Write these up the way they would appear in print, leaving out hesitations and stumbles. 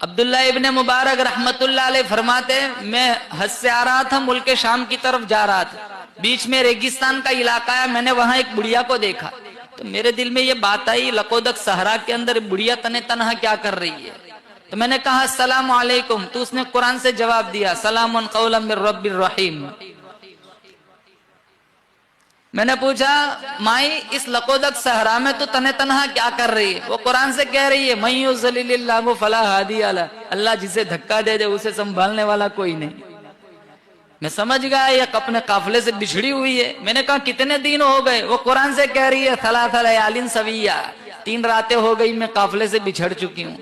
عبداللہ ابن مبارک رحمت اللہ علیہ فرماتے ہیں میں حج سے آ رہا تھا، ملک شام کی طرف جا رہا تھا، بیچ میں ریگستان کا علاقہ ہے، میں نے وہاں ایک بڑھیا کو دیکھا تو میرے دل میں یہ بات آئی لقودق صحرا کے اندر بڑھیا تنے تنہا کیا کر رہی ہے؟ تو میں نے کہا السلام علیکم، تو اس نے قرآن سے جواب دیا سلام قولا من رب الرحیم۔ میں نے پوچھا مائی اس لقودق صحرا میں تو تنے تنہا کیا کر رہی ہے؟ وہ قرآن سے کہہ رہی ہے من یضلل اللہ فلا ہادی لہ، اللہ جسے دھکا دے دے اسے سنبھالنے والا کوئی نہیں۔ میں سمجھ گیا یہ اپنے قافلے سے بچھڑی ہوئی ہے۔ میں نے کہا کتنے دن ہو گئے؟ وہ قرآن سے کہہ رہی ہے ثلاث لیال سویہ، 3 راتیں ہو گئی میں قافلے سے بچھڑ چکی ہوں۔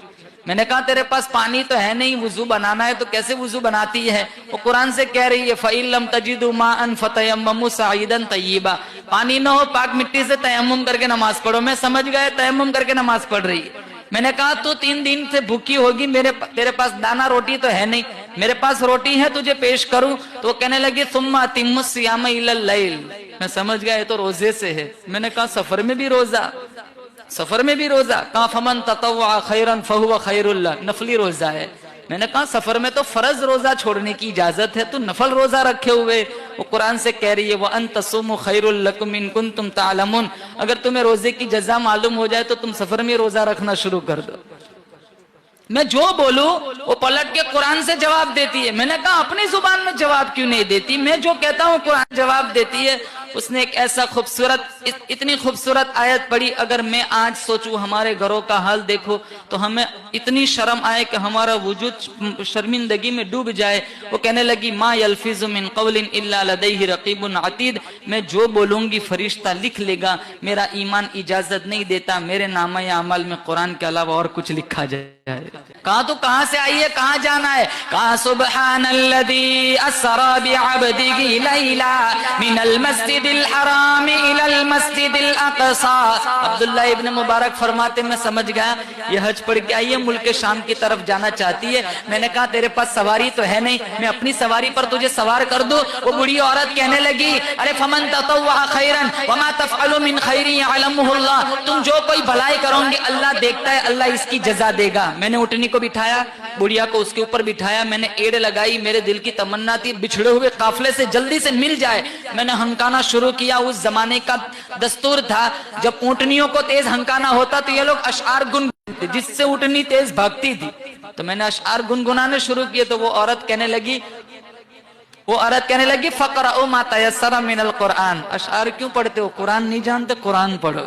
میں نے کہا تیرے پاس پانی تو ہے نہیں، وضو بنانا ہے تو کیسے وضو بناتی ہے؟ وہ قرآن سے کہہ رہی ہے فَإِن لَمْ تَجِدُوا مَاءً فَتَيَمَّمُوا صَعِيدًا طَيِّبًا، پانی نہ ہو پاک مٹی سے تیمم کر کے نماز پڑھو۔ میں سمجھ گیا تیمم کر کے نماز پڑھ رہی ہے۔ میں نے کہا تو 3 دن سے بھوکی ہوگی، تیرے پاس دانا روٹی تو ہے نہیں، میرے پاس روٹی ہے تجھے پیش کروں؟ تو وہ کہنے لگی ثُمَّ أَتِمُّوا الصِّيَامَ إِلَى اللَّيْلِ۔ میں سمجھ گیا یہ تو روزے سے ہے۔ میں نے کہا سفر میں بھی روزہ؟ سفر میں بھی روزہ؟ کہا فَمَن تَطَوَّعَ خَيْرًا فَهُوَ خَيْرٌ لَهُ، نفلی روزہ ہے۔ میں نے کہا سفر میں تو فرض روزہ چھوڑنے کی اجازت ہے، تو نفل روزہ رکھے ہوئے؟ وہ قرآن سے کہہ رہی ہے وَأَن تَصُومُوا خَيْرٌ لَكُمْ إِن كُنتُمْ تَعْلَمُونَ، اگر تمہیں روزے کی جزا معلوم ہو جائے تو تم سفر میں روزہ رکھنا شروع کر دو۔ میں جو بولوں وہ پلٹ کے قرآن سے جواب دیتی ہے۔ میں نے کہا اپنی زبان میں جواب کیوں نہیں دیتی؟ میں جو کہتا ہوں قرآن جواب دیتی ہے۔ اس نے ایک ایسا خوبصورت اتنی خوبصورت آیت پڑھی، اگر میں آج سوچوں ہمارے گھروں کا حال دیکھو تو ہمیں اتنی شرم آئے کہ ہمارا وجود شرمندگی میں ڈوب جائے۔ وہ کہنے لگی ما یلفظ من قول الا لدیہ رقیب عتید، میں جو بولوں گی فرشتہ لکھ لے گا، میرا ایمان اجازت نہیں دیتا میرے نامہ اعمال میں قرآن کے علاوہ اور کچھ لکھا جائے۔ کہا تو کہاں سے آئی ہے، کہاں جانا ہے؟ کہا سبحان الذی اسری بعبدہ لیلا من المسجد الحرام الى المسجد الاقصى۔ عبداللہ ابن مبارک فرماتے میں سمجھ گیا یہ حج پڑھ کے آئی ہے، ملک شام کی طرف جانا چاہتی ہے۔ میں نے کہا تیرے پاس سواری تو ہے نہیں، میں اپنی سواری پر تجھے سوار کر دوں؟ وہ بڑی عورت کہنے لگی ارے فمن تطوع خیرا وما تفعل من خیر یعلمہ اللہ، تم جو کوئی بھلائی کرو گے اللہ دیکھتا ہے، اللہ اس کی جزا دے گا۔ میں نے اٹھنی کو بٹھایا، بڑھیا کو اس کے اوپر بٹھایا، میں نے ایڑ لگائی، میرے دل کی تمنا تھی بچھڑے ہوئے قافلے سے جلدی سے مل جائے۔ میں نے ہنکانا شروع کیا۔ اس زمانے کا دستور تھا جب اونٹنیوں کو تیز ہنکانا ہوتا تو یہ لوگ اشعار گنگناتے جس سے اونٹنی تیز بھاگتی تھی، تو میں نے اشعار گنگنانے شروع کیے تو وہ عورت کہنے لگی فقرؤوا ما تیسر من القرآن، اشعار کیوں پڑھتے ہو؟ قرآن نہیں جانتے؟ قرآن پڑھو۔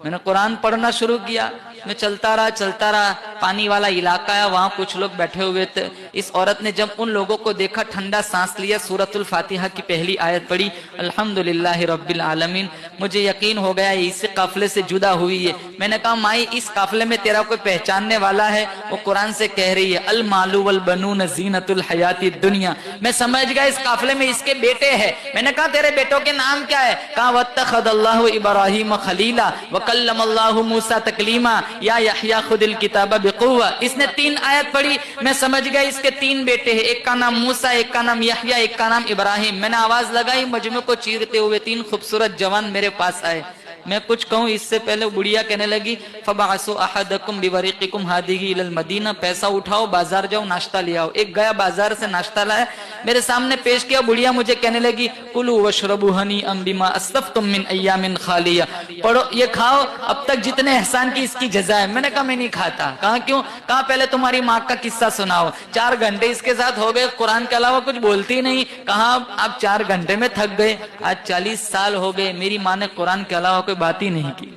میں نے قرآن پڑھنا شروع کیا۔ میں چلتا رہا، پانی والا علاقہ ہے، وہاں کچھ لوگ بیٹھے ہوئے تھے۔ اس عورت نے جب ان لوگوں کو دیکھا ٹھنڈا سانس لیا، سورۃ الفاتحہ کی پہلی آیت پڑھی الحمدللہ رب العالمین۔ مجھے یقین ہو گیا یہ اسی قافلے سے جدا ہوئی ہے۔ میں نے کہا مائی اس قافلے میں تیرا کوئی پہچاننے والا ہے؟ وہ قرآن سے کہہ رہی ہے المال والبنون زینت الحیات الدنیا۔ میں سمجھ گیا اس قافلے میں اس کے بیٹے ہیں۔ میں نے کہا تیرے بیٹوں کے نام کیا ہے؟ کہا واتخذ اللہ ابراہیم خلیلا وکلم اللہ موسیٰ تکلیما یا یحییٰ خذ الکتاب بقوہ۔ اس نے 3 آیت پڑھی، میں سمجھ گیا اس کے 3 بیٹے ہیں، ایک کا نام موسیٰ، ایک کا نام یحییٰ، ایک کا نام ابراہیم۔ میں نے آواز لگائی، مجمع کو چیرتے ہوئے 3 خوبصورت جوان میرے پاس آئے۔ میں کچھ کہوں اس سے پہلے بڑھیا کہنے لگی فبعثوا احدکم بورقکم ہذہ الی المدینہ، پیسہ اٹھاؤ بازار جاؤ ناشتہ لے آؤ۔ ایک گیا بازار سے ناشتہ لایا، میرے سامنے پیش کیا، بڑھیا مجھے کہنے لگی کلوا واشربوا ہنیئا بما اسلفتم من ایام خالیہ، پڑھو یہ کھاؤ اب تک جتنے احسان کی اس کی جزا ہے۔ میں نے کہا میں نہیں کھاتا۔ کہا کیوں؟ کہا پہلے تمہاری ماں کا قصہ سناؤ، 4 گھنٹے اس کے ساتھ ہو گئے، قرآن کے علاوہ کچھ بولتی نہیں۔ کہا اب 4 گھنٹے میں تھک گئے، آج 40 سال ہو گئے، میری ماں نے قرآن کے علاوہ کوئی بات ہی نہیں کی۔